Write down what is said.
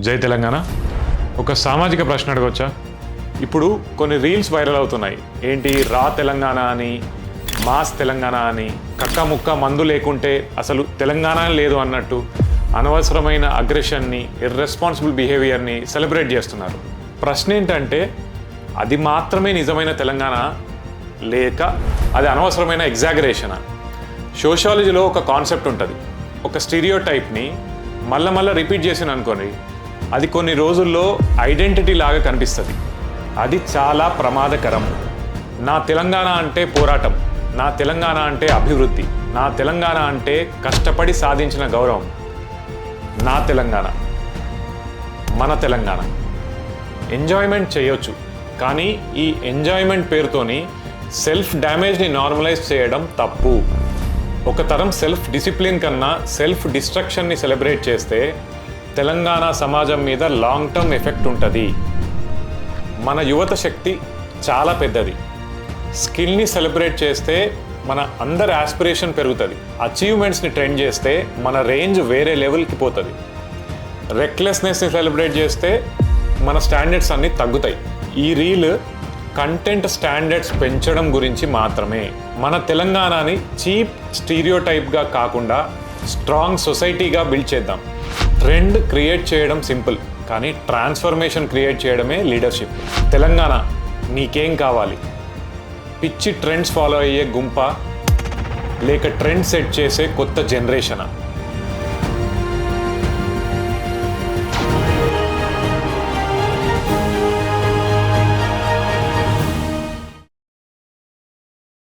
జై తెలంగాణ. ఒక సామాజిక ప్రశ్న అడగవచ్చా? ఇప్పుడు కొన్ని రీల్స్ వైరల్ అవుతున్నాయి. ఏంటి, రా తెలంగాణ అని, మాస్ తెలంగాణ అని, కక్క ముక్క మందు లేకుంటే అసలు తెలంగాణ లేదు అన్నట్టు అనవసరమైన అగ్రెషన్ని, ఇర్రెస్పాన్సిబుల్ బిహేవియర్ని సెలబ్రేట్ చేస్తున్నారు. ప్రశ్న ఏంటంటే, అది మాత్రమే నిజమైన తెలంగాణ లేక అది అనవసరమైన ఎగ్జాగరేషనా? సోషాలజీలో ఒక కాన్సెప్ట్ ఉంటుంది. ఒక స్టీరియోటైప్ని మళ్ళా రిపీట్ చేసిన అనుకోండి, అది కొన్ని రోజుల్లో ఐడెంటిటీ లాగా కనిపిస్తుంది. అది చాలా ప్రమాదకరం. నా తెలంగాణ అంటే పోరాటం, నా తెలంగాణ అంటే అభివృద్ధి, నా తెలంగాణ అంటే కష్టపడి సాధించిన గౌరవం. నా తెలంగాణ, మన తెలంగాణ. ఎంజాయ్మెంట్ చేయొచ్చు, కానీ ఈ ఎంజాయ్మెంట్ పేరుతోని సెల్ఫ్ డ్యామేజ్ని నార్మలైజ్ చేయడం తప్పు. ఒక తరం సెల్ఫ్ డిసిప్లిన్ కన్నా సెల్ఫ్ డిస్ట్రక్షన్ని సెలబ్రేట్ చేస్తే తెలంగాణ సమాజం మీద లాంగ్ టర్మ్ ఎఫెక్ట్ ఉంటుంది. మన యువత శక్తి చాలా పెద్దది. స్కిల్ని సెలబ్రేట్ చేస్తే మన అందరి ఆస్పిరేషన్ పెరుగుతుంది. అచీవ్మెంట్స్ని ట్రెండ్ చేస్తే మన రేంజ్ వేరే లెవెల్కి పోతుంది. రెక్లెస్నెస్ని సెలబ్రేట్ చేస్తే మన స్టాండర్డ్స్ అన్నీ తగ్గుతాయి. ఈ రీల్ కంటెంట్ స్టాండర్డ్స్ పెంచడం గురించి మాత్రమే. మన తెలంగాణని చీప్ స్టీరియోటైప్గా కాకుండా స్ట్రాంగ్ సొసైటీగా బిల్డ్ చేద్దాం. ట్రెండ్ క్రియేట్ చేయడం సింపుల్, కానీ ట్రాన్స్ఫర్మేషన్ క్రియేట్ చేయడమే లీడర్షిప్. తెలంగాణ, నీకేం కావాలి? పిచ్చి ట్రెండ్స్ ఫాలో అయ్యే గుంప, లేక ట్రెండ్ సెట్ చేసే కొత్త జనరేషనా?